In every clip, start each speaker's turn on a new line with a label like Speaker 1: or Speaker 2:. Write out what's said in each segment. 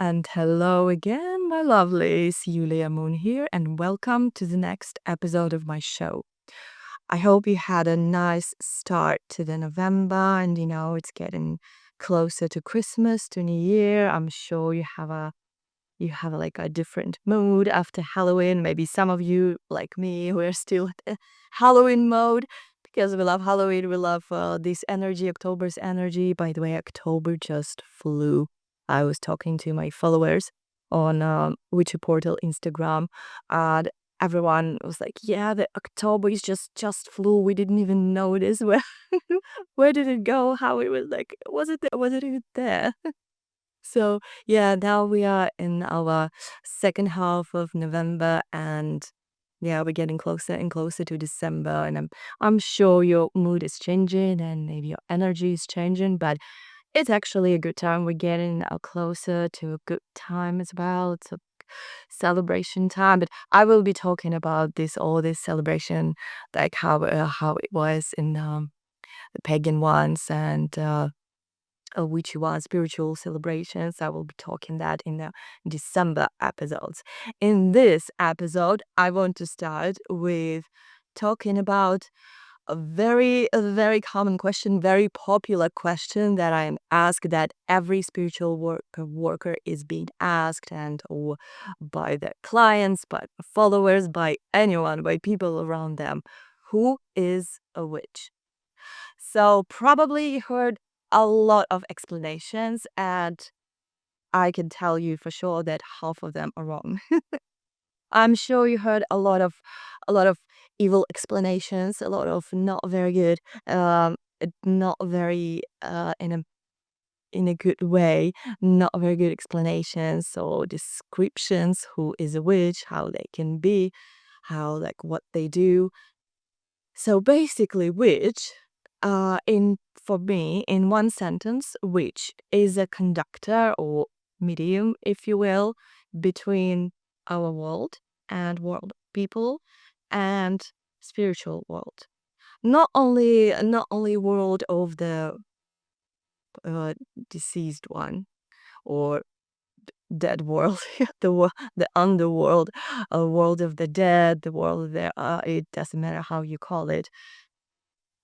Speaker 1: And hello again, my lovelies. Yulia Moon here, and welcome to the next episode of my show. I hope you had a nice start to the November, and it's getting closer to Christmas, to New Year. I'm sure you have like a different mood after Halloween. Maybe some of you, like me, who are still at the Halloween mode because we love Halloween. We love this energy, October's energy. By the way, October just flew. I was talking to my followers on Witchy Portal Instagram, and everyone was like, "Yeah, the October is just flew. We didn't even notice where where did it go? How it was like? Was it even there?" So yeah, now we are in our second half of November, and yeah, we're getting closer and closer to December, and I'm sure your mood is changing and maybe your energy is changing, but it's actually a good time. We're getting closer to a good time as well. It's a celebration time, but I will be talking about all this celebration, like how it was in the pagan ones and which was spiritual celebrations. I will be talking that in the December episodes. In this episode, I want to start with talking about a very common question, very popular question that I am asked, that every spiritual worker is being asked, and or by their clients, by followers, by anyone, by people around them. Who is a witch? So probably you heard a lot of explanations, and I can tell you for sure that half of them are wrong. I'm sure you heard a lot of evil explanations, a lot of not very good, not very in a good way, not very good explanations or descriptions. Who is a witch? How they can be? How, like, what they do? So basically, witch, in for me, in one sentence, witch is a conductor or medium, if you will, between our world and world people and spiritual world. Not only world of the uh, deceased one or dead world, the underworld, a world of the dead, the world of the it doesn't matter how you call it,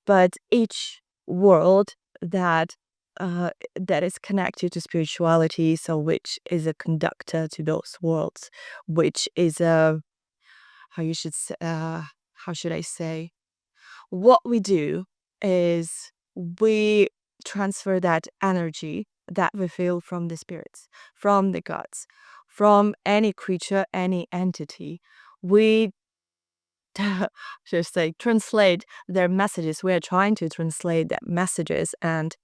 Speaker 1: but each world that that is connected to spirituality, so which is a conductor to those worlds, which is a how should I say, what we do is we transfer that energy that we feel from the spirits, from the gods, from any creature, any entity. We just like translate their messages. We are trying to translate their messages, and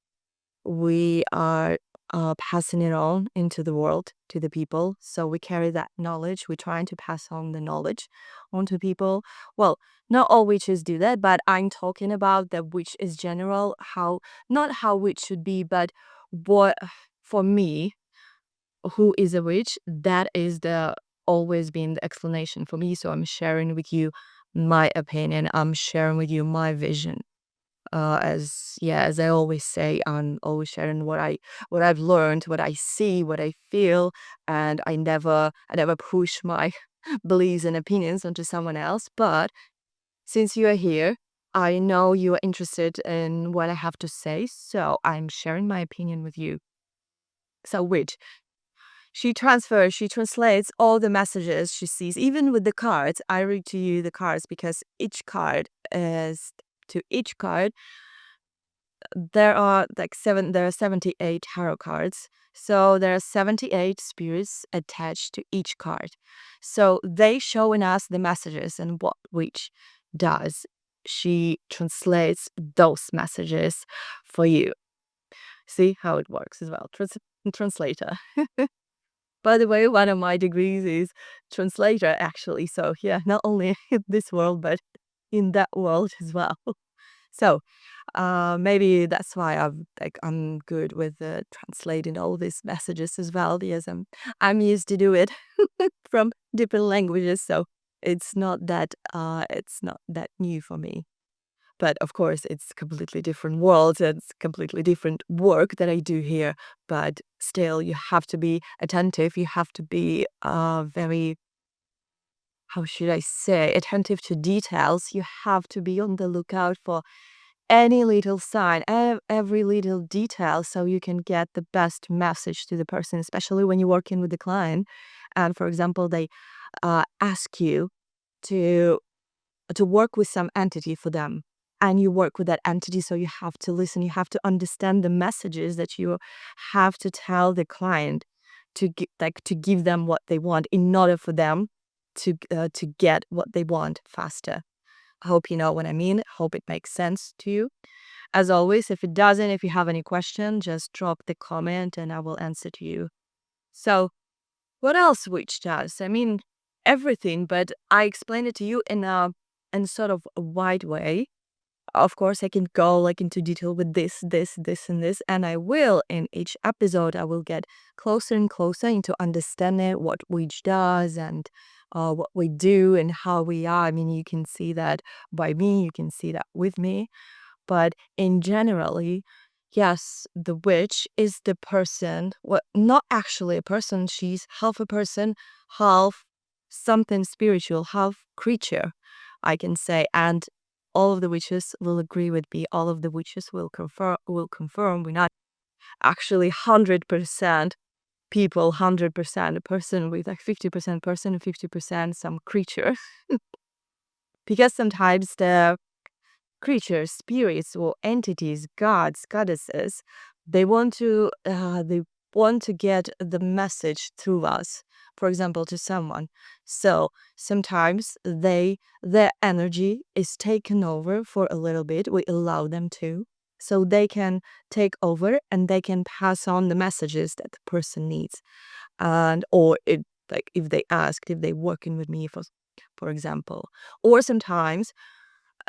Speaker 1: we are passing it on into the world to the people. So we carry that knowledge. We're trying to pass on the knowledge onto people. Well, not all witches do that, but I'm talking about the witch is general. How, not how witch should be, but what, for me, who is a witch, that is the always been the explanation for me. So I'm sharing with you my opinion. I'm sharing with you my vision. As I always say, I'm always sharing what I've learned, what I see, what I feel, and I never push my beliefs and opinions onto someone else. But since you are here, I know you are interested in what I have to say, so I'm sharing my opinion with you. So witch, she translates all the messages she sees, even with the cards. I read to you the cards because each card there are 78 tarot cards. So there are 78 spirits attached to each card. So they showing us the messages, and what which does. She translates those messages for you. See how it works as well. Translator. By the way, one of my degrees is translator, actually. So yeah, not only in this world, but in that world as well. So maybe that's why I'm good with translating all these messages as well, because I'm used to do it from different languages, so it's not that new for me. But of course, it's completely different worlds. It's completely different work that I do here. But still, you have to be attentive. You have to be very, how should I say, attentive to details. You have to be on the lookout for any little sign, every little detail, so you can get the best message to the person, especially when you're working with the client. And for example, they ask you to work with some entity for them, and you work with that entity, so you have to listen, you have to understand the messages that you have to tell the client to give them what they want in order for them to get what they want faster. I hope you know what I mean. Hope it makes sense to you. As always, if it doesn't, if you have any question, just drop the comment and I will answer to you. So what else witch does? I mean, everything, but I explained it to you in sort of a wide way. Of course, I can go like into detail with this, and this, and I will in each episode. I will get closer and closer into understanding what witch does and what we do and how we are. I mean, you can see that by me, you can see that with me. But in generally, yes, the witch is the person, well, not actually a person, she's half a person, half something spiritual, half creature, I can say. And all of the witches will agree with me. All of the witches will confirm we're not actually 100% people, 100% a person, with like 50% person and 50% some creature. Because sometimes the creatures, spirits, or entities, gods, goddesses, they want to get the message through us, for example, to someone. So sometimes their energy is taken over for a little bit. We allow them to. So they can take over and they can pass on the messages that the person needs. And or it like if they asked, if they working with me for example. Or sometimes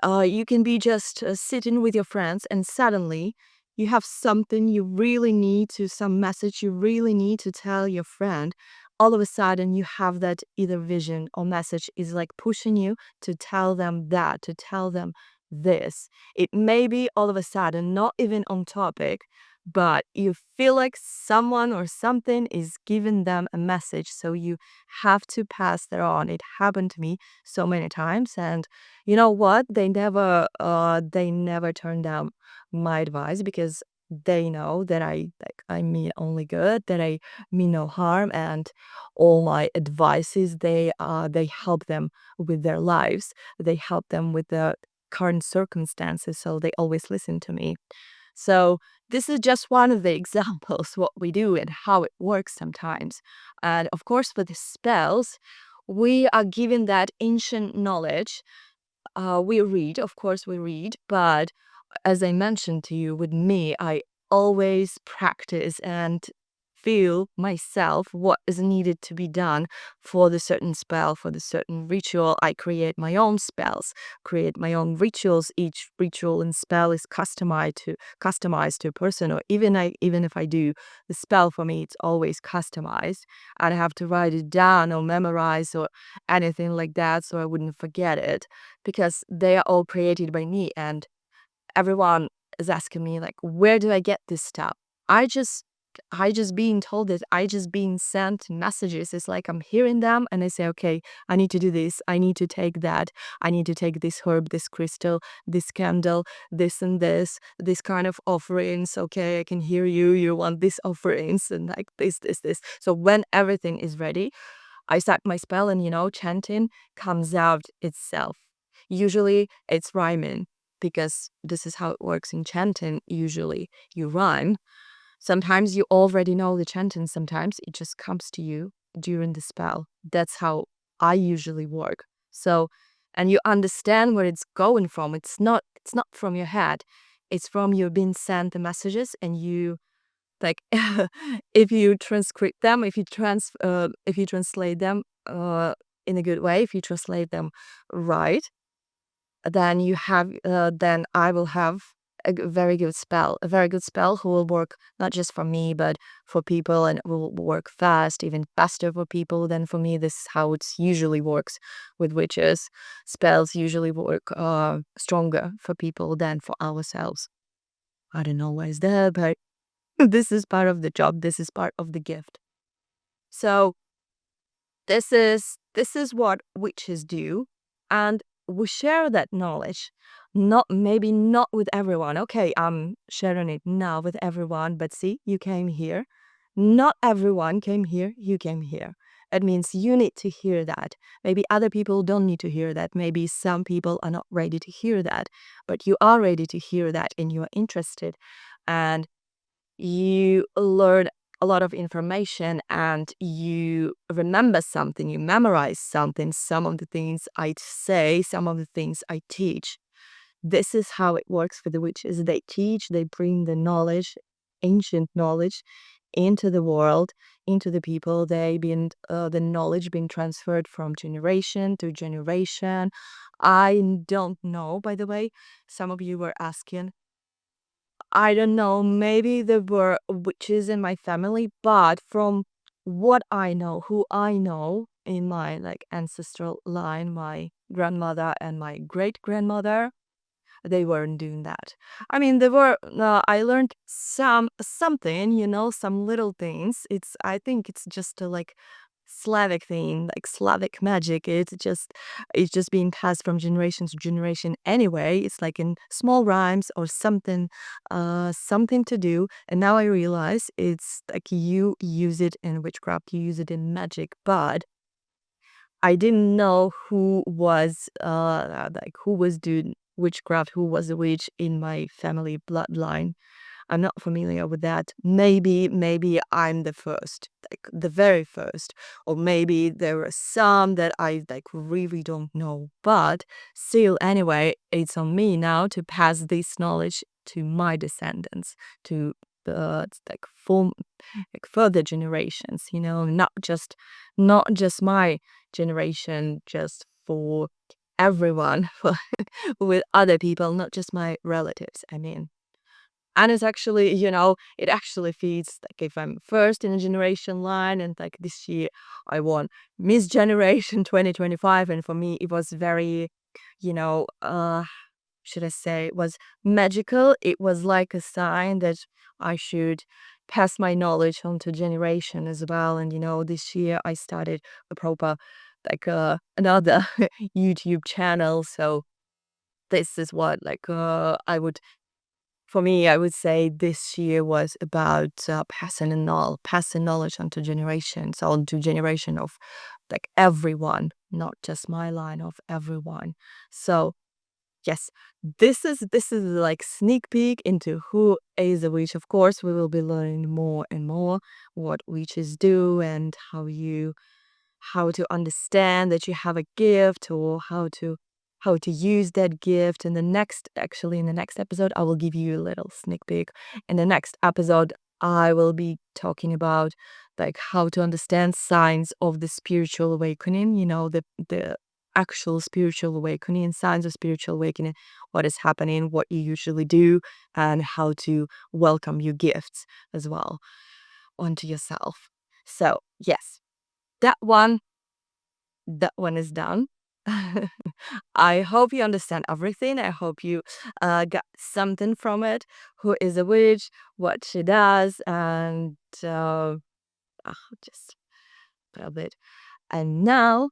Speaker 1: you can be just sitting with your friends and suddenly you have something you really need to, some message you really need to tell your friend. All of a sudden, you have that either vision or message is like pushing you to tell them that, to tell them this. It may be all of a sudden not even on topic, but you feel like someone or something is giving them a message. So you have to pass that on. It happened to me so many times. And you know what? They never turn down my advice because they know that I mean only good, that I mean no harm, and all my advices they help them with their lives. They help them with the current circumstances, so they always listen to me. So this is just one of the examples what we do and how it works sometimes. And of course, with the spells, we are given that ancient knowledge. We read, of course, we read, but as I mentioned to you, with me, I always practice and feel myself what is needed to be done for the certain spell, for the certain ritual. I create my own spells, create my own rituals. Each ritual and spell is customized to a person, or even if I do the spell for me, it's always customized. I don't have to write it down or memorize or anything like that, so I wouldn't forget it because they are all created by me. And everyone is asking me like, where do I get this stuff? I just being told it, I just being sent messages. It's like I'm hearing them and I say, okay, I need to do this, I need to take that, I need to take this herb, this crystal, this candle, this and this kind of offerings. Okay, I can hear you, you want this offerings and like this. So when everything is ready, I start my spell and chanting comes out itself. Usually it's rhyming because this is how it works in chanting. Usually you rhyme. Sometimes you already know the chanting, sometimes it just comes to you during the spell. That's how I usually work. So, and you understand where it's going from. It's not from your head. It's from you being sent the messages and you like if you transcript them, if you translate them in a good way, if you translate them right, then I will have very good spell. A very good spell who will work not just for me, but for people, and will work fast, even faster for people than for me. This is how it usually works with witches. Spells usually work stronger for people than for ourselves. I don't know why is that, but this is part of the job. This is part of the gift. So this is what witches do, and we share that knowledge. Not maybe not with everyone. Okay, I'm sharing it now with everyone, but see, you came here. Not everyone came here. You came here. It means you need to hear that. Maybe other people don't need to hear that. Maybe some people are not ready to hear that, but you are ready to hear that, and you are interested, and you learn a lot of information, and you remember something, you memorize something, some of the things I say, some of the things I teach. This is how it works for the witches. They teach, they bring the knowledge, ancient knowledge, into the world, into the people. They been the knowledge being transferred from generation to generation. I don't know, by the way, some of you were asking, I don't know, maybe there were witches in my family, but from what I know, who I know in my like ancestral line, my grandmother and my great grandmother, they weren't doing that. I mean, they were. I learned something, some little things. I think it's just a like Slavic thing, like Slavic magic. It's just being passed from generation to generation. Anyway, it's like in small rhymes or something, something to do. And now I realize it's like you use it in witchcraft, you use it in magic, but I didn't know who was doing witchcraft, who was a witch in my family bloodline. I'm not familiar with that. Maybe I'm the first, like the very first, or maybe there are some that I like really don't know. But still, anyway, it's on me now to pass this knowledge to my descendants, to the like full, like further generations. Not just my generation, just for everyone, for with other people, not just my relatives. I mean. And it's actually, it actually feeds like if I'm first in a generation line, and like this year I won Miss Generation 2025, and for me it was very, you know, uh should I say, it was magical. It was like a sign that I should pass my knowledge on to generation as well. And this year I started a proper like another YouTube channel. So this is what like for me, I would say this year was about passing knowledge onto generations, onto generation of like everyone, not just my line, of everyone. So yes, this is like sneak peek into who is a witch. Of course, we will be learning more and more what witches do, and how to understand that you have a gift, or how to use that gift. In the next episode, I will give you a little sneak peek. In the next episode, I will be talking about like how to understand signs of the spiritual awakening, the actual spiritual awakening, signs of spiritual awakening, what is happening, what you usually do, and how to welcome your gifts as well onto yourself. So yes, that one that one is done. I hope you understand everything. I hope you got something from it. Who is a witch, what she does, and just a bit. And now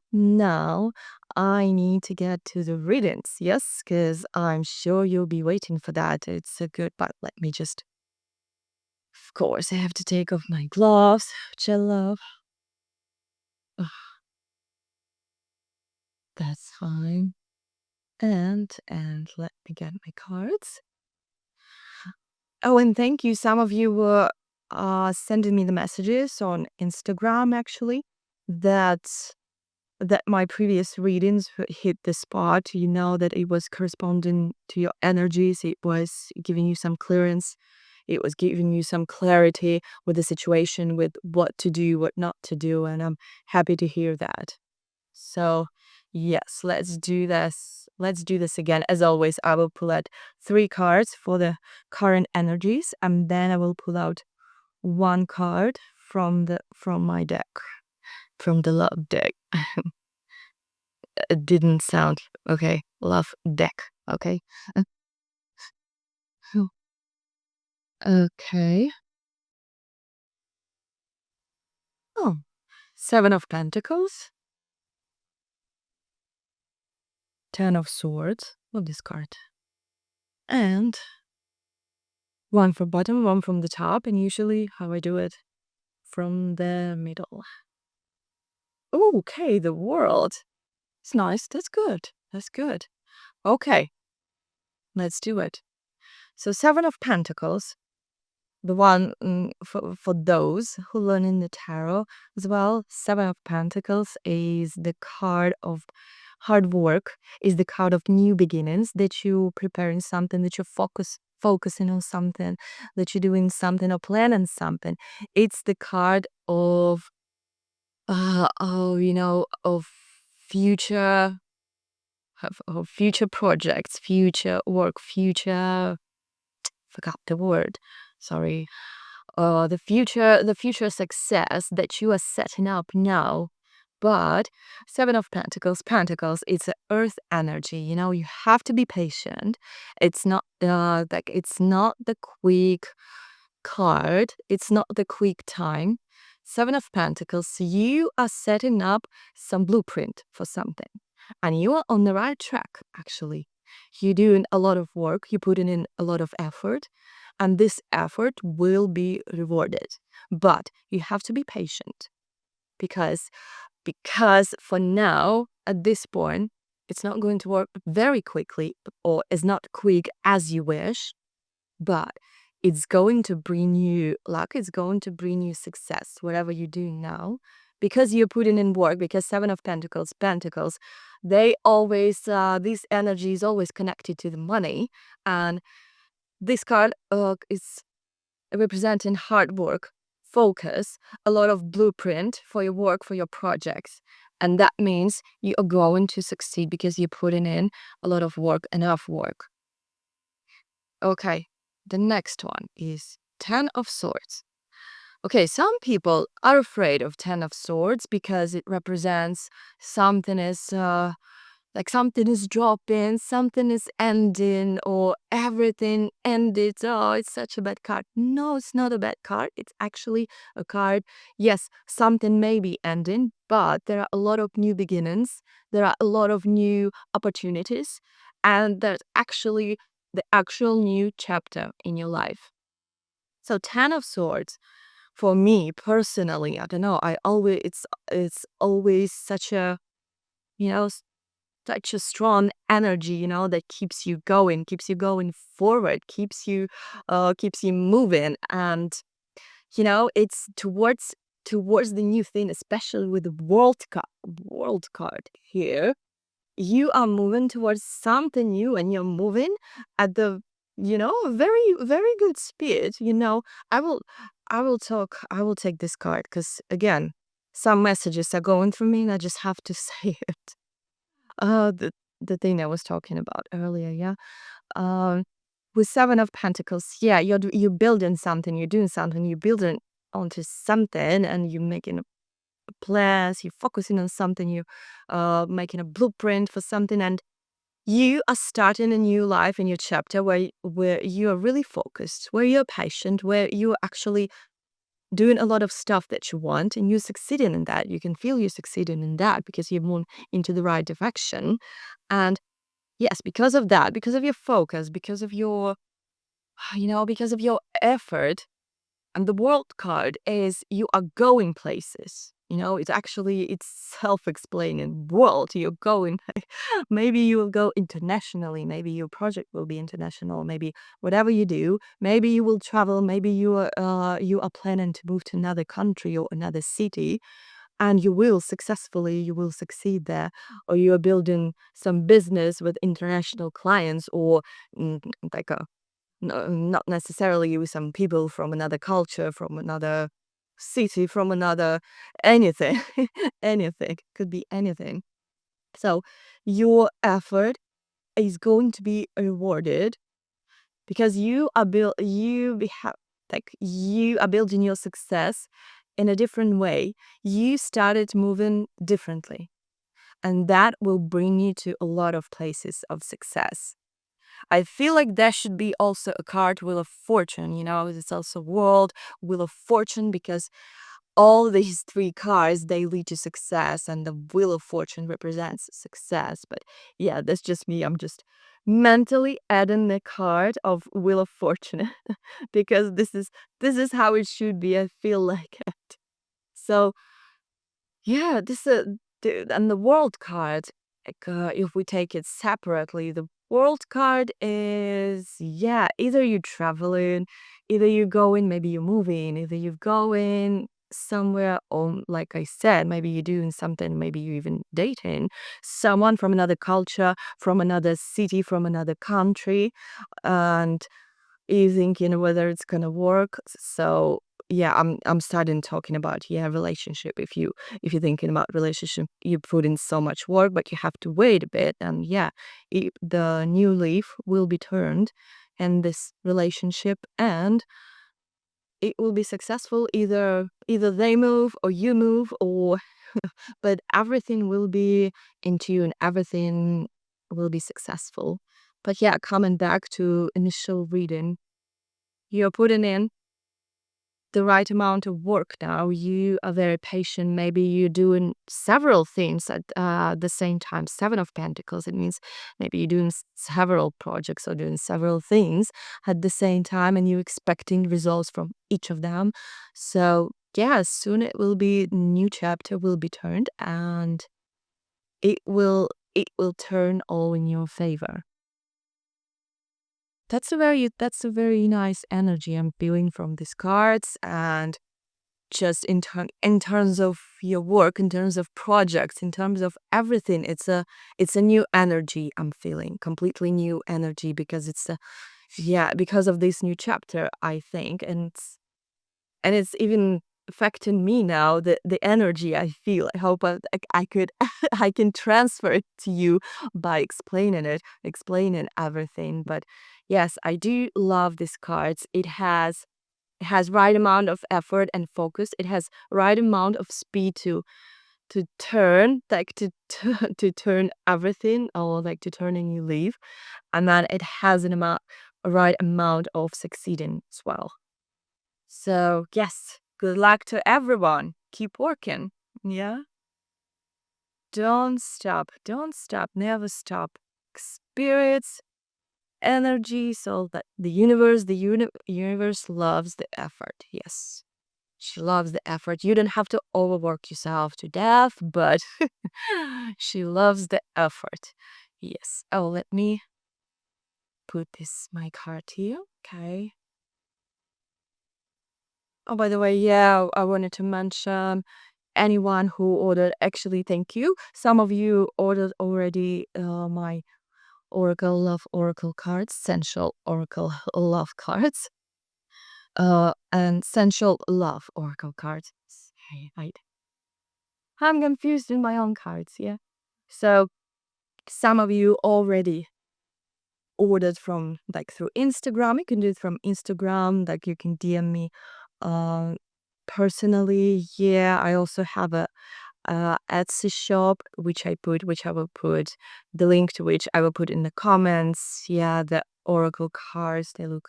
Speaker 1: I need to get to the readings. Yes, because I'm sure you'll be waiting for that. It's a good, but let me just. Of course, I have to take off my gloves, which I love. Ugh, that's fine. And let me get my cards. Oh, and thank you. Some of you were sending me the messages on Instagram actually that my previous readings hit the spot. You know that it was corresponding to your energies. It was giving you some clearance. It was giving you some clarity with the situation, with what to do, what not to do, and I'm happy to hear that. So, yes, let's do this let's do this again. As always, I will pull out 3 cards for the current energies, and then I will pull out 1 card from my deck, from the love deck. It didn't sound okay. Love deck. Okay. Uh, Okay. Oh, 7 of Pentacles, 10 of Swords. Love this card. And 1 from bottom, 1 from the top, and usually how I do it, from the middle. Okay, the World. It's nice. That's good. That's good. Okay, let's do it. So 7 of Pentacles, the one for those who learn in the tarot as well. 7 of Pentacles is the card of hard work, is the card of new beginnings, that you're preparing something, that you're focusing on something, that you're doing something or planning something. It's the card of of future, of future projects, future work, future, forgot the word, sorry, the future success that you are setting up now. But 7 of Pentacles, it's a earth energy. You have to be patient. It's not it's not the quick card. It's not the quick time. 7 of Pentacles, you are setting up some blueprint for something. And you are on the right track, actually. You're doing a lot of work, you're putting in a lot of effort, and this effort will be rewarded. But you have to be patient, because for now, at this point, it's not going to work very quickly, or it's not quick as you wish, but it's going to bring you luck, it's going to bring you success, whatever you're doing now, because you're putting in work. Because 7 of Pentacles, they always, this energy is always connected to the money, and this card is representing hard work, focus, a lot of blueprint for your work, for your projects. And that means you are going to succeed because you're putting in a lot of work, enough work. Okay, the next one is 10 of Swords. Okay, some people are afraid of 10 of Swords because it represents something is like something is dropping, something is ending, or everything ended. Oh, it's such a bad card. No, it's not a bad card. It's actually a card. Yes, something may be ending, but there are a lot of new beginnings. There are a lot of new opportunities, and there's actually the actual new chapter in your life. So 10 of Swords, for me personally, I don't know, it's always such a, you know, such a strong energy, that keeps you going forward, keeps you moving. And it's towards the new thing, especially with the world card here. You are moving towards something new, and you're moving at the, very, very good speed. I will I will take this card, because again, some messages are going through me, and I just have to say it. The thing I was talking about earlier, yeah. Um, with 7 of Pentacles, yeah, you're building something, you're doing something, you're building onto something, and you're making plans, you're focusing on something, you making a blueprint for something, and you are starting a new life, in your chapter, where you are really focused, where you're patient, where you're actually doing a lot of stuff that you want, and you're succeeding in that. You can feel you're succeeding in that because you're moving into the right direction. And yes, because of that, because of your focus, because of your because of your effort. And the world card is, you are going places. It's self-explaining. World, you're going. Maybe you will go internationally. Maybe your project will be international. Maybe whatever you do. Maybe you will travel. Maybe you are planning to move to another country or another city, and you will succeed there. Or you are building some business with international clients, or mm, like a no, not necessarily with some people from another culture, from another city, from another anything. Anything, could be anything. So your effort, is going to be rewarded because you are building your success in a different way. You started moving differently, and that will bring you to a lot of places of success. I feel like there should be also a card, Wheel of Fortune. It's also World, Wheel of Fortune, because all these three cards, they lead to success, and the Wheel of Fortune represents success. But yeah, that's just me. I'm just mentally adding the card of Wheel of Fortune because this is how it should be. I feel like it. So yeah, and the World card. Like, if we take it separately, the World card is, yeah, either you're traveling, either you're going, maybe you're moving, either you're going somewhere, or like I said, maybe you're doing something, maybe you're even dating someone from another culture, from another city, from another country, and you thinking whether it's gonna work. So yeah, I'm starting talking about, yeah, relationship. If you're thinking about relationship, you put in so much work, but you have to wait a bit, and yeah, the new leaf will be turned in this relationship, and it will be successful. Either they move or you move, or but everything will be in tune, everything will be successful. But yeah, coming back to initial reading, you're putting in the right amount of work now. You are very patient. Maybe you're doing several things at the same time. Seven of Pentacles. It means maybe you're doing several projects or doing several things at the same time, and you're expecting results from each of them. So yeah, soon it will be new chapter will be turned, and it will turn all in your favor. That's a very nice energy I'm feeling from these cards, and just in terms of your work, in terms of projects, in terms of everything, it's a new energy I'm feeling, completely new energy, because because of this new chapter, I think, and it's even affecting me now, the energy I feel. I hope I could I can transfer it to you by explaining everything. But yes, I do love these cards. It has right amount of effort and focus. It has right amount of speed to turn, like to turn everything, or like to turn a new leaf, and then it has a right amount of succeeding as well. So yes, good luck to everyone. Keep working. Yeah. Don't stop, never stop. Spirits, energy, so that the universe loves the effort. Yes. She loves the effort. You don't have to overwork yourself to death, but she loves the effort. Yes. Oh, let me put my card here. Okay. Oh, by the way, yeah, I wanted to mention anyone who ordered. Actually, thank you. Some of you ordered already my Oracle Love Oracle cards, Sensual Oracle Love cards, and Sensual Love Oracle cards. Sorry, I'm confused in my own cards, yeah. So some of you already ordered from, like, through Instagram. You can do it from Instagram, like you can DM me uh, personally. Yeah, I also have a Etsy shop, which I will put the link to, which I will put in the comments. Yeah, the oracle cards, they look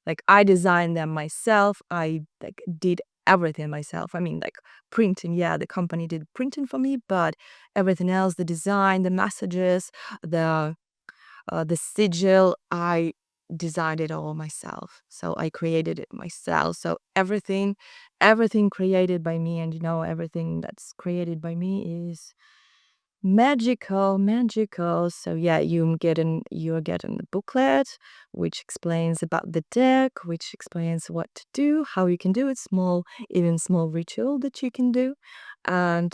Speaker 1: like I designed them myself. I like did everything myself. I mean, like printing. Yeah, the company did printing for me, but everything else, the design, the messages, the sigil, I designed it all myself. So I created it myself. So everything created by me, and everything that's created by me is magical. So yeah, you're getting the booklet, which explains about the deck, which explains what to do, how you can do it, even small ritual that you can do. And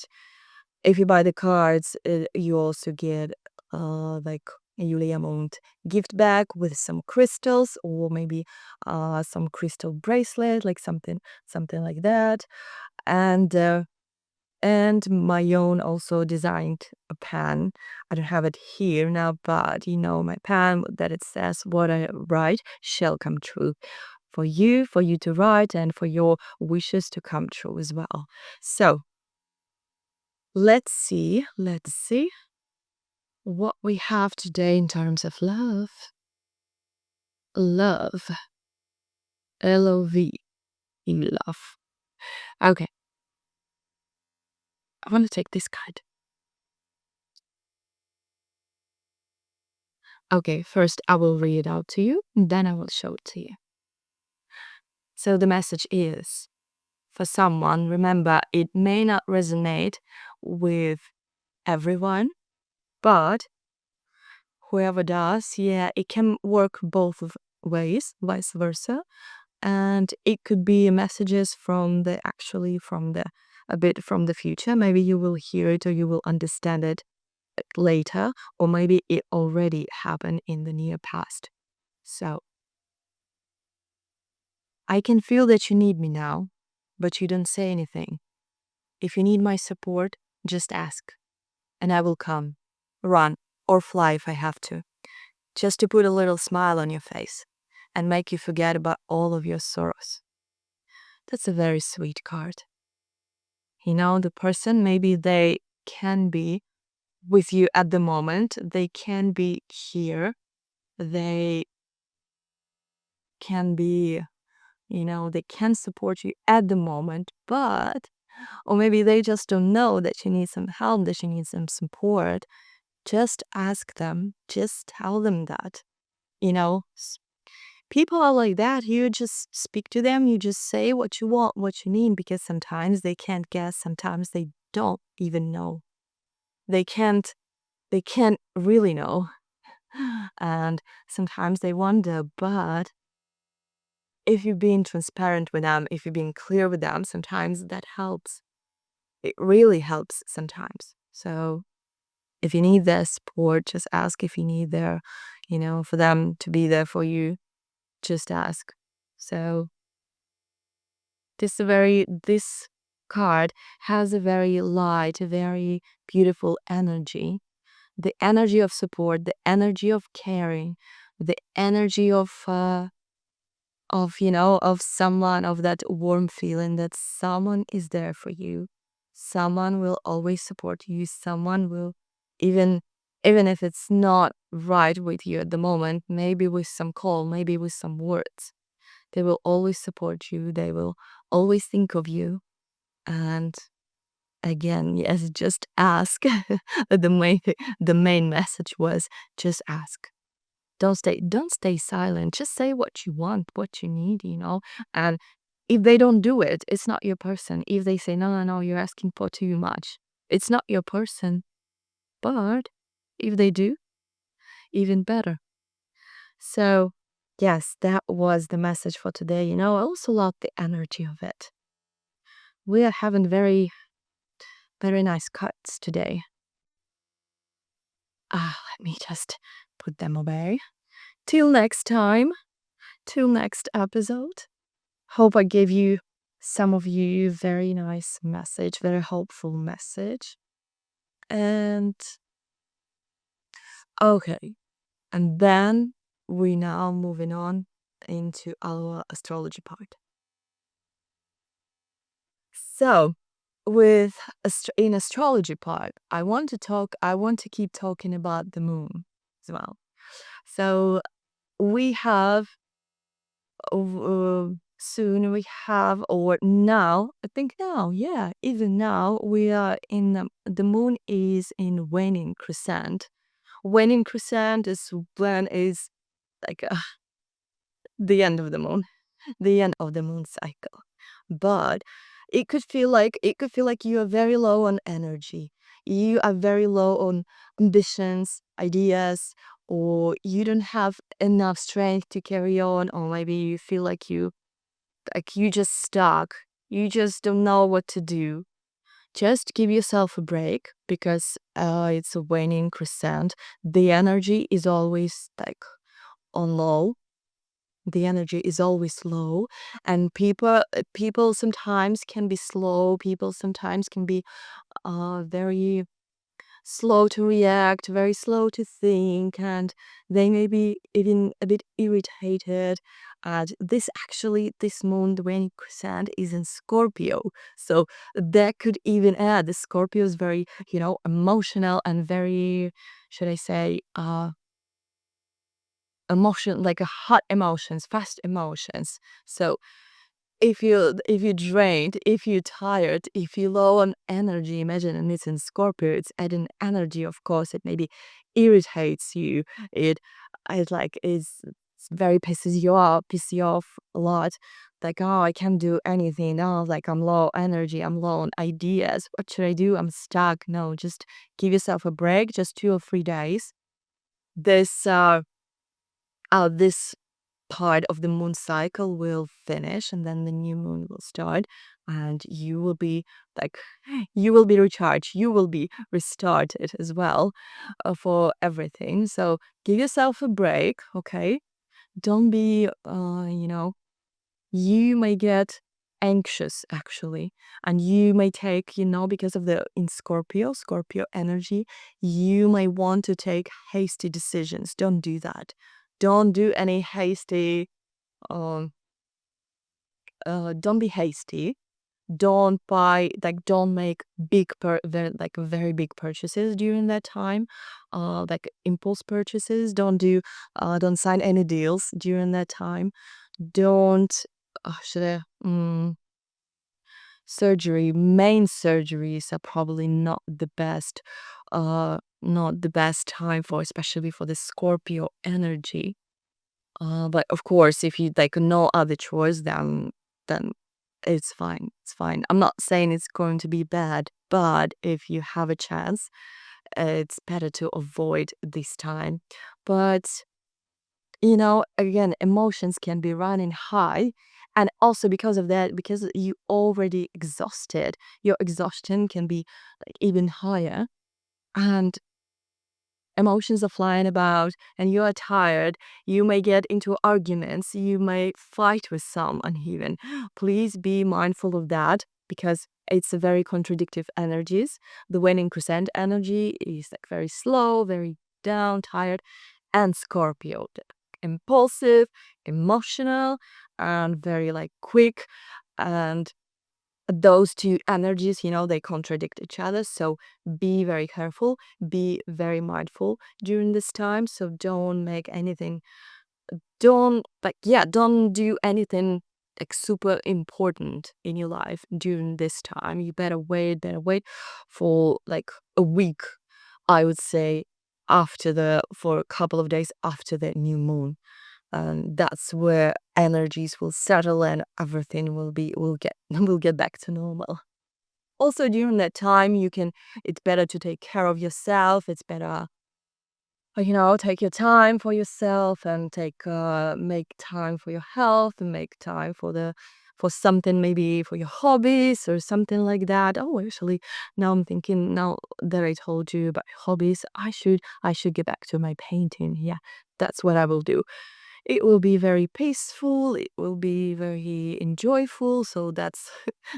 Speaker 1: if you buy the cards, you also get like a Yulia Moon gift bag with some crystals, or maybe some crystal bracelet, like something like that. And And my own also designed a pen. I don't have it here now, but my pen that it says what I write shall come true. For you to write, and for your wishes to come true as well. So let's see what we have today in terms of love. Love. Love. Love. Okay. I want to take this card. Okay, first I will read it out to you, then I will show it to you. So the message is, for someone, remember, it may not resonate with everyone, but whoever does, yeah, it can work both ways, vice versa. And it could be messages from a bit from the future. Maybe you will hear it, or you will understand it later, or maybe it already happened in the near past. So I can feel that you need me now, but you don't say anything. If you need my support, just ask, and I will come, run, or fly if I have to, just to put a little smile on your face and make you forget about all of your sorrows. That's a very sweet card. The person, maybe they can be with you at the moment, they can be here, they can be, they can support you at the moment, or maybe they just don't know that you need some help, that you need some support. Just ask them, just tell them that. People are like that. You just speak to them, you just say what you want, what you need, because sometimes they can't guess, sometimes they don't even know. They can't really know. And sometimes they wonder, but if you're being transparent with them, if you're being clear with them, sometimes that helps. It really helps sometimes. So if you need their support, just ask. If you need for them to be there for you, just ask. So this card has a very light, a very beautiful energy. The energy of support, the energy of caring, the energy of someone, of that warm feeling that someone is there for you. Someone will always support you. Someone will, even if it's not right with you at the moment, maybe with some call, maybe with some words, they will always support you. They will always think of you. And again, yes, just ask. The main message was just ask. Don't stay silent. Just say what you want, what you need, And if they don't do it, it's not your person. If they say, no, no, no, you're asking for too much, it's not your person. But if they do, even better. So, yes, that was the message for today. I also love the energy of it. We are having very, very nice cuts today. Let me just put them away. Till next time, till next episode. Hope I gave you, some of you, very nice message, very hopeful message. And okay, and then we now moving on into our astrology part. So, in astrology part, I want to keep talking about the moon as well. So we have soon we have, or now, I think now, yeah, even now we are in the moon is in waning crescent. Waning crescent is when is like the end of the moon, the end of the moon cycle. But it could feel like you are very low on energy. You are very low on ambitions, ideas, or you don't have enough strength to carry on, or maybe you feel like you just stuck. You just don't know what to do. Just give yourself a break, because it's a waning crescent. The energy is always like on low. the energy is always low, and people sometimes can be slow. People sometimes can be very slow to react, very slow to think, and they may be even a bit irritated. And this moon, the waning crescent, is in Scorpio. So that could even add the Scorpio is very, emotional and very, should I say, emotion, like a hot emotions, fast emotions. So if you drained, if you're tired, if you're low on energy, imagine, and it's in Scorpio, it's adding energy, of course, it maybe irritates you. It it's very pisses you off a lot. Like, oh, I can't do anything. Oh, like I'm low energy, I'm low on ideas. What should I do? I'm stuck. No, just give yourself a break, just 2 or 3 days. This part of the moon cycle will finish, and then the new moon will start, and like you will be recharged, you will be restarted as well, for everything. So give yourself a break, okay? Don't be you may get anxious actually, and you may take, because of the in Scorpio energy, you may want to take hasty decisions. Don't do that. Don't do any hasty um don't be hasty. Don't buy, like, don't make very big purchases during that time, like impulse purchases. Don't sign any deals during that time. Don't should I main surgeries are probably not the best time for, especially for the Scorpio energy. But of course, if you like no other choice, then it's fine. It's fine. I'm not saying it's going to be bad, but if you have a chance, it's better to avoid this time. But again, emotions can be running high, and also because of that, because you already exhausted, your exhaustion can be like even higher, and emotions are flying about and you are tired, you may get into arguments, you may fight with someone even. Please be mindful of that, because it's a very contradictive energies. The waning crescent energy is like very slow, very down, tired, and Scorpio, impulsive, emotional, and very like quick. And those two energies, they contradict each other. So be very careful, be very mindful during this time. So don't do anything like super important in your life during this time. You better wait for like a week, I would say, for a couple of days after the new moon. And that's where energies will settle and everything will get back to normal. Also during that time, it's better to take care of yourself. It's better, take your time for yourself, and make time for your health, and make time for something, maybe for your hobbies or something like that. Oh, actually, now I'm thinking, now that I told you about hobbies, I should get back to my painting. Yeah, that's what I will do. It will be very peaceful, it will be very enjoyable. So that's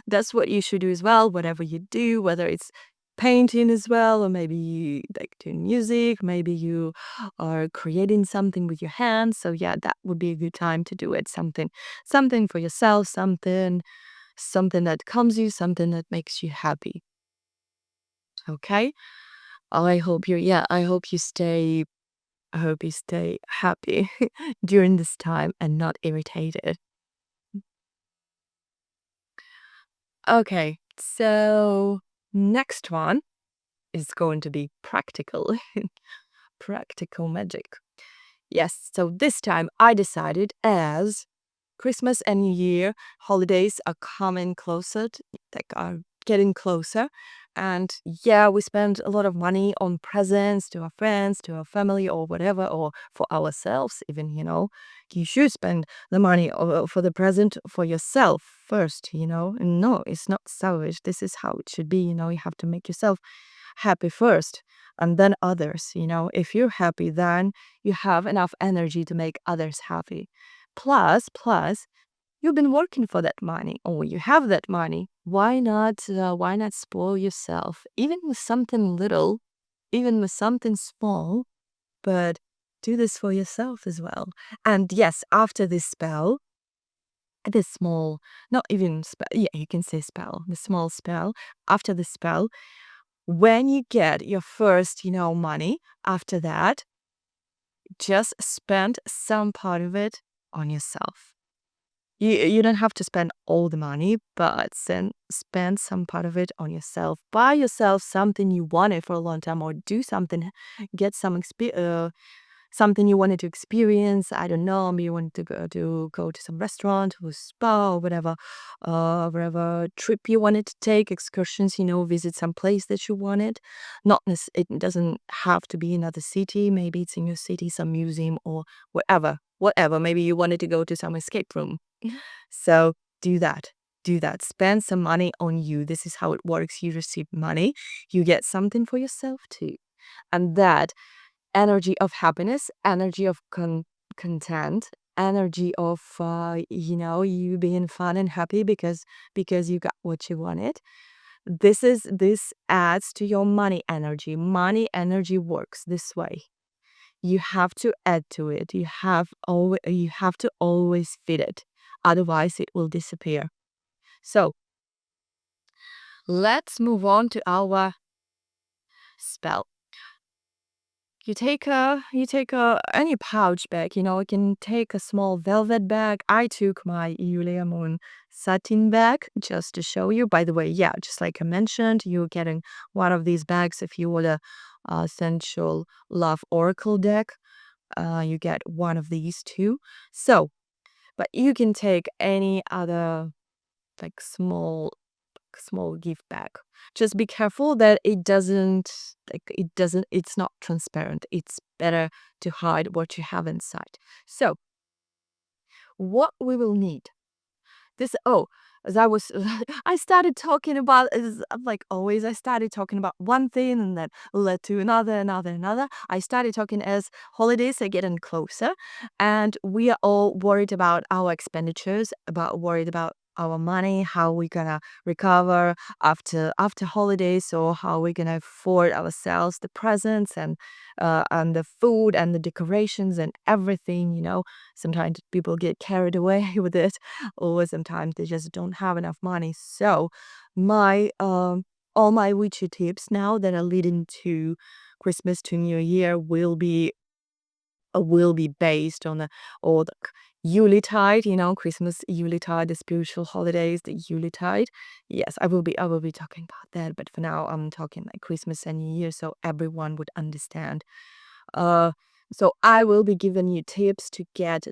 Speaker 1: that's what you should do as well, whatever you do, whether it's painting as well, or maybe you like doing music, maybe you are creating something with your hands. So yeah, that would be a good time to do it. Something for yourself, something that calms you, something that makes you happy. Okay? I hope you stay happy during this time and not irritated. Okay, so next one is going to be practical. Practical magic. Yes, so this time I decided, as Christmas and New Year holidays are coming closer, are getting closer. And yeah, we spend a lot of money on presents to our friends, to our family, or whatever, or for ourselves, even, You should spend the money for the present for yourself first, And no, it's not selfish. This is how it should be, You have to make yourself happy first, and then others. If you're happy, then you have enough energy to make others happy. Plus, you've been working for that money, or you have that money. Why not spoil yourself, even with something little, even with something small, but do this for yourself as well. And yes, after this spell, this small, not even spell, yeah, you can say spell, the small spell, after the spell, when you get your first, money, after that, just spend some part of it on yourself. You don't have to spend all the money, but spend some part of it on yourself. Buy yourself something you wanted for a long time, or do something, get something you wanted to experience. I don't know, maybe you wanted to go to some restaurant or spa or whatever trip you wanted to take, excursions, visit some place that you wanted. Not it doesn't have to be another city. Maybe it's in your city, some museum or whatever. Whatever. Maybe you wanted to go to some escape room. So do that. Do that. Spend some money on you. This is how it works. You receive money, you get something for yourself too. And that energy of happiness, energy of content, energy of you being fun and happy because you got what you wanted. This adds to your money energy. Money energy works this way. You have to add to it. You have to always feed it. Otherwise it will disappear. So let's move on to our spell. You take a any pouch bag, you can take a small velvet bag. I took my Yulia Moon satin bag just to show you. By the way, yeah, just like I mentioned, you're getting one of these bags if you order Sensual Love Oracle deck. You get one of these too. So, but you can take any other like small gift bag. Just be careful that it's not transparent. It's better to hide what you have inside. So what we will need this as I was I started talking about like always. I started talking about one thing and then led to another. I started talking as holidays are getting closer, and we are all worried about our expenditures, worried about our money, how we gonna recover after holidays, or how we gonna afford ourselves the presents and the food and the decorations and everything. Sometimes people get carried away with it, or sometimes they just don't have enough money. So my all my witchy tips now that are leading to Christmas to New Year will be based on the or the Yuletide, Christmas Yuletide, the spiritual holidays, the Yuletide. Yes, I will be talking about that, but for now I'm talking like Christmas and New Year so everyone would understand. uh, so I will be giving you tips to get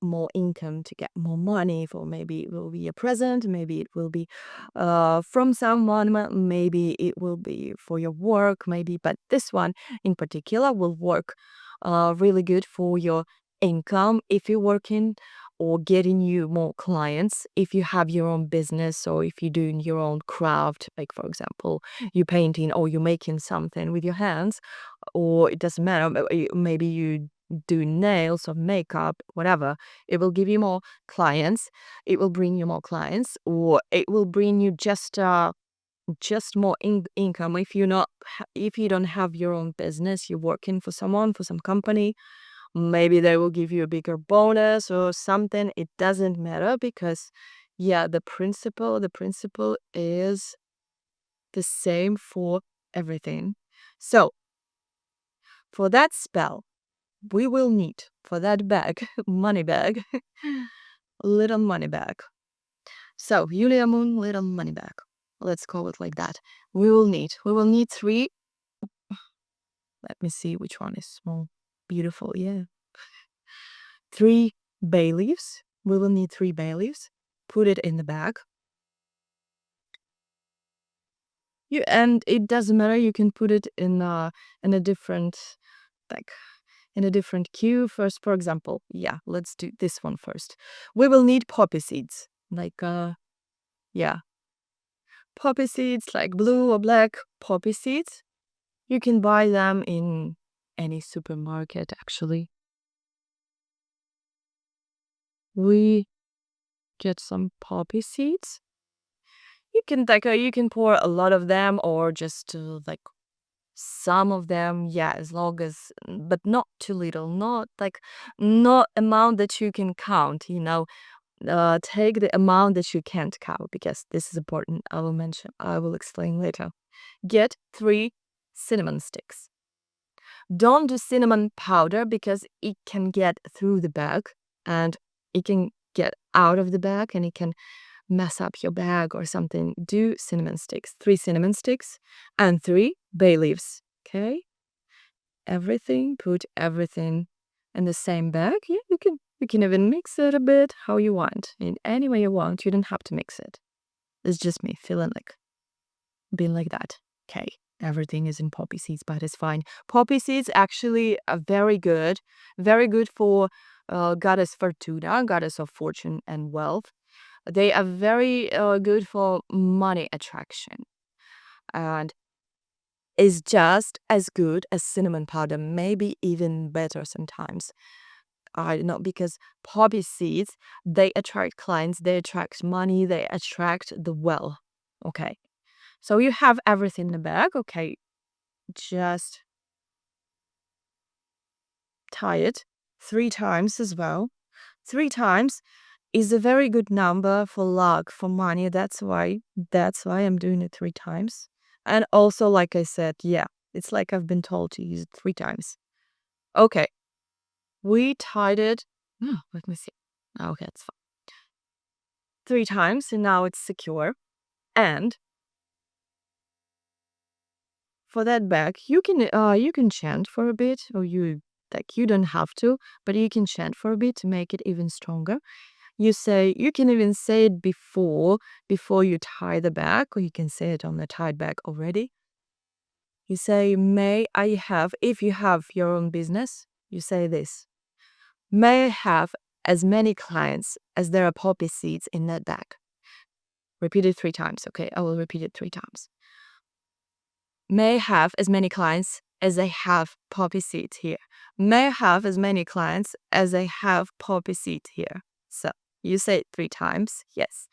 Speaker 1: more income, to get more money. For maybe it will be a present, maybe it will be from someone, maybe it will be for your work, maybe. But this one in particular will work really good for your income if you're working, or getting you more clients if you have your own business, or if you're doing your own craft, like for example you're painting or you're making something with your hands, or it doesn't matter. Maybe you do nails or makeup, whatever. It will give you more clients. It will bring you more clients, or it will bring you just more income. If you don't have your own business, you're working for someone, for some company. Maybe they will give you a bigger bonus or something. It doesn't matter, because yeah, the principle is the same for everything. So for that spell, we will need for that bag, money bag, little money bag. So Yulia Moon, little money bag. Let's call it like that. We will need three. Let me see which one is small. Beautiful, yeah. Three bay leaves. We will need three bay leaves. Put it in the bag. And it doesn't matter. You can put it in a different, like in a different queue first. For example, yeah, let's do this one first. We will need poppy seeds, like yeah, poppy seeds, like blue or black poppy seeds. You can buy them in any supermarket, actually. we get some poppy seeds. You can pour a lot of them or just like some of them, yeah, as long as, but not too little, not amount that you can count, take the amount that you can't count because this is important. I will explain later. Get 3 cinnamon sticks. Don't do cinnamon powder because it can get through the bag and it can get out of the bag and it can mess up your bag or something. Do cinnamon sticks. 3 cinnamon sticks and 3 bay leaves. Okay? Put everything in the same bag. Yeah, you can even mix it a bit how you want. In any way you want. You don't have to mix it. It's just me feeling like being like that. Okay. Everything is in poppy seeds, but it's fine. Poppy seeds actually are very good for goddess Fortuna, goddess of fortune and wealth. They are very good for money attraction and is just as good as cinnamon powder, maybe even better sometimes. I don't know, because poppy seeds, they attract clients, they attract money, they attract the wealth. Okay. So you have everything in the bag. Okay. Just tie it 3 times as well. 3 times is a very good number for luck, for money. That's why I'm doing it 3 times. And also, like I said, yeah, it's like I've been told to use it 3 times. Okay, we tied it. Oh, let me see. Okay, it's fine. 3 times, and now it's secure. And for that bag, you can chant for a bit, or you don't have to, but you can chant for a bit to make it even stronger. You can even say it before you tie the bag, or you can say it on the tied bag already. You say, may I have, if you have your own business, you say this, may I have as many clients as there are poppy seeds in that bag. Repeat it 3 times. Okay, I will repeat it 3 times. May I have as many clients as I have poppy seeds here. May I have as many clients as I have poppy seeds here. So you say it 3 times. Yes.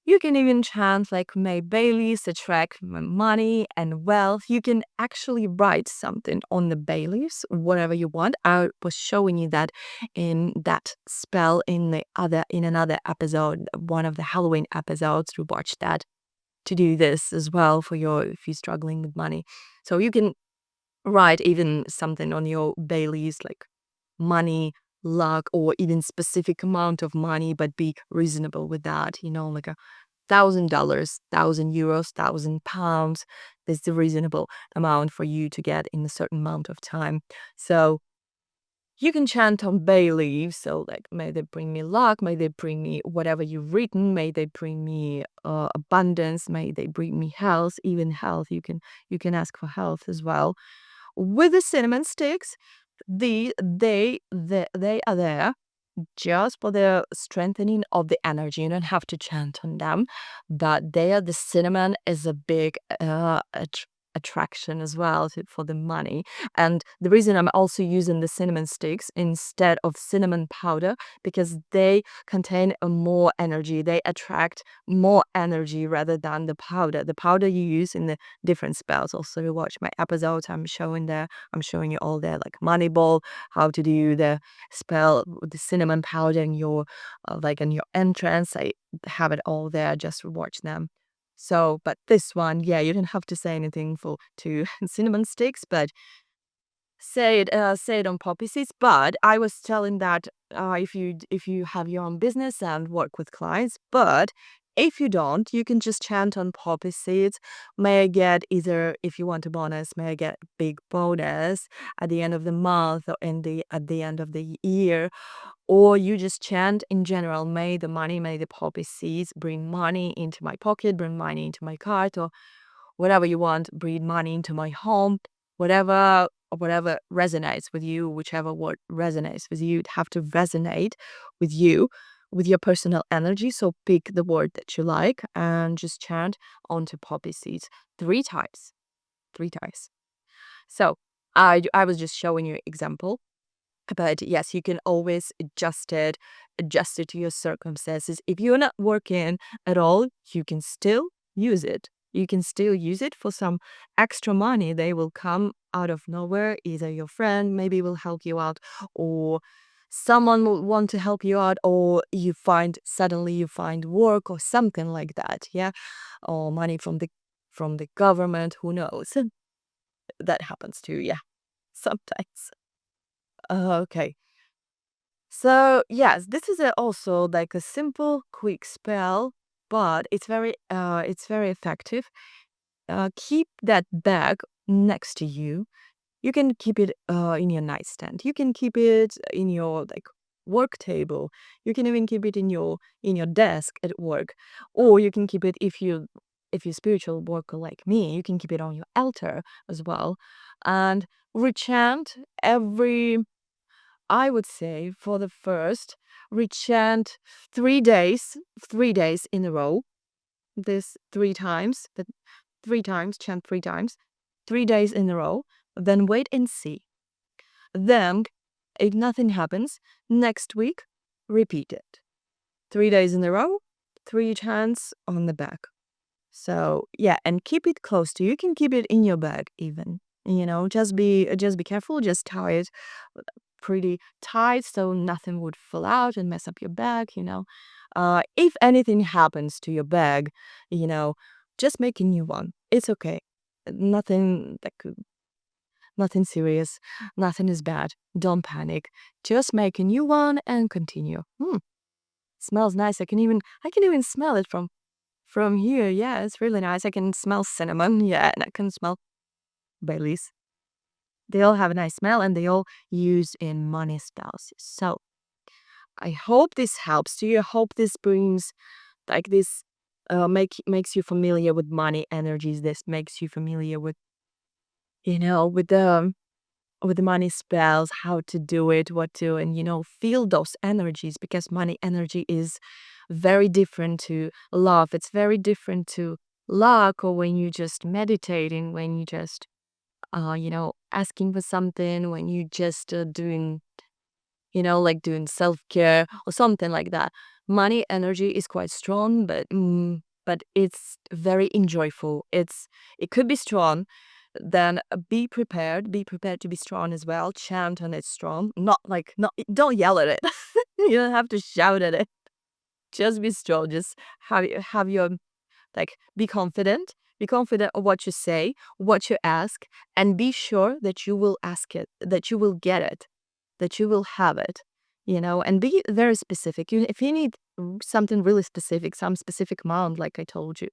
Speaker 1: You can even chant like may bay-leaves attract money and wealth. You can actually write something on the bay-leaves, whatever you want. I was showing you that in that spell in another episode, one of the Halloween episodes. To watch that, to do this as well if you're struggling with money. So you can write even something on your bay-leaves like money, luck, or even specific amount of money, but be reasonable with that, like $1,000, €1,000, £1,000. That's the reasonable amount for you to get in a certain amount of time. So you can chant on bay leaves. So like, may they bring me luck, may they bring me whatever you've written, may they bring me abundance, may they bring me health, even health. You can ask for health as well. With the cinnamon sticks, they are there just for the strengthening of the energy. You don't have to chant on them, but the cinnamon is a big attraction as well for the money. And the reason I'm also using the cinnamon sticks instead of cinnamon powder, because they contain more energy. They attract more energy rather than the powder. The powder you use in the different spells. Also, you watch my episodes. I'm showing you all there, like money ball, how to do the spell with the cinnamon powder in your in your entrance. I have it all there. Just watch them. So, but this one, yeah, you don't have to say anything to cinnamon sticks, but say it on poppy seeds. But I was telling that if you have your own business and work with clients, but if you don't, you can just chant on poppy seeds. May I get either, if you want a bonus, may I get a big bonus at the end of the month or at the end of the year, or you just chant in general, may the poppy seeds bring money into my pocket, bring money into my cart, or whatever you want, bring money into my home, whatever resonates with you, whichever word resonates with you. It have to resonate with you, with your personal energy. So pick the word that you like and just chant onto poppy seeds 3 times. 3 times. So I was just showing you example. But yes, you can always adjust it to your circumstances. If you're not working at all, you can still use it. You can still use it for some extra money. They will come out of nowhere. Either your friend maybe will help you out, or someone will want to help you out, or suddenly you find work or something like that. Yeah. Or money from the government, who knows? That happens too, yeah. Sometimes. Okay. So yes, this is also like a simple, quick spell, but it's very effective. Keep that bag next to you. You can keep it in your nightstand. You can keep it in your like work table. You can even keep it in your desk at work, or you can keep it if you're spiritual worker like me. You can keep it on your altar as well, and rechant every I would say for the first, rechant 3 days in a row. This three times, chant 3 times, 3 days in a row. Then wait and see. Then, if nothing happens, next week, repeat it. 3 days in a row, three chants on the back. So yeah, and keep it close to you. You can keep it in your bag even. Just be careful. Just tie it pretty tight so nothing would fall out and mess up your bag. If anything happens to your bag, you know, just make a new one. It's okay. Nothing nothing serious. Nothing is bad. Don't panic. Just make a new one and continue. Smells nice. I can even smell it from here. Yeah, it's really nice. I can smell cinnamon. Yeah, and I can smell Baileys. They all have a nice smell and they all used in money spells. So I hope this helps you. I hope this brings like this makes you familiar with money energies. This makes you familiar with with the money spells, how to do it, what to, and feel those energies, because money energy is very different to love. It's very different to luck, or when you just meditating, when you just asking for something, when you just doing, like doing self-care or something like that. Money energy is quite strong, but it's very enjoyable. It could be strong. Then be prepared to be strong as well. Chant on it strong. Not don't yell at it. You don't have to shout at it. Just be strong. Just have your be confident. Be confident of what you say, what you ask, and be sure that you will ask it, that you will get it, that you will have it, and be very specific. If you need something really specific, some specific amount, like I told you,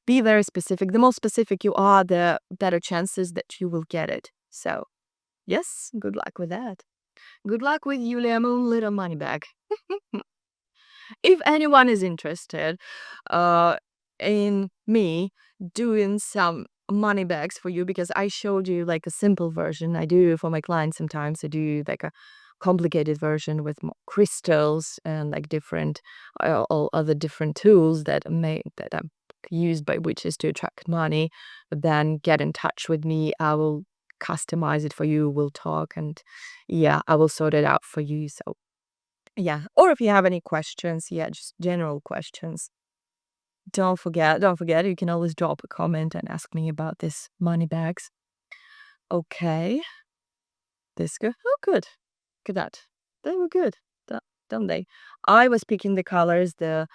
Speaker 1: be very specific. The more specific you are, the better chances that you will get it. So, yes, good luck with that. Good luck with Yulia Moon Little Money Bag. If anyone is interested uh, in me doing some money bags for you, because I showed you like a simple version. I do for my clients sometimes. I do like a complicated version with more crystals and like different all other different tools that I'm used by witches to attract money. But then get in touch with me. I will customize it for you. We'll talk, and yeah, I will sort it out for you. So yeah. Or if you have any questions, yeah, just general questions. Don't forget, you can always drop a comment and ask me about this money bags. Okay. This good. Oh, good. Look at that. They were good, don't they? I was picking the colors, the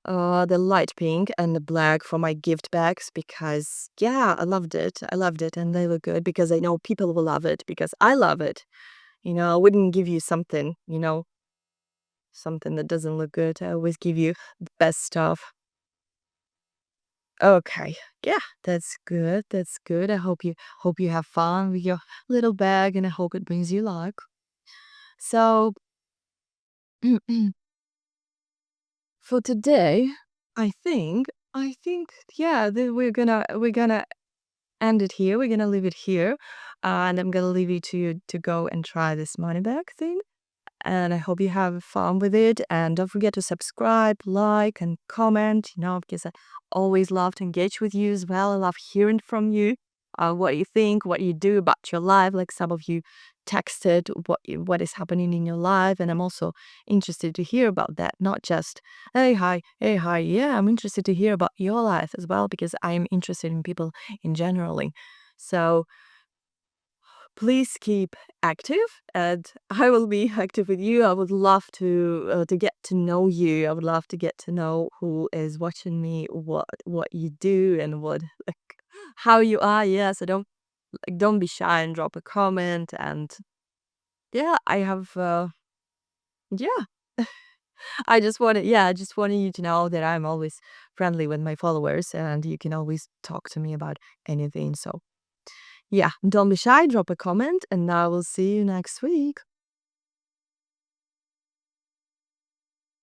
Speaker 1: light pink and the black for my gift bags because yeah, I loved it. I loved it, and they were good because I know people will love it because I love it. I wouldn't give you something that doesn't look good. I always give you the best stuff. Okay. Yeah, that's good. That's good. I hope you have fun with your little bag, and I hope it brings you luck. So for today, I think yeah, we're gonna end it here. We're gonna leave it here. And I'm gonna leave you to go and try this money bag thing. And I hope you have fun with it. And don't forget to subscribe, like, and comment, because I always love to engage with you as well. I love hearing from you. what you think, what you do about your life. Like some of you texted what is happening in your life, and I'm also interested to hear about that. Not just hey hi. Yeah, I'm interested to hear about your life as well because I'm interested in people in generally. So please keep active, and I will be active with you. I would love to get to know you. I would love to get to know who is watching me, what you do, and what like how you are. Yeah, so don't be shy and drop a comment. And yeah, I have yeah. I just wanted you to know that I'm always friendly with my followers, and you can always talk to me about anything. So yeah, don't be shy, drop a comment, and I will see you next week.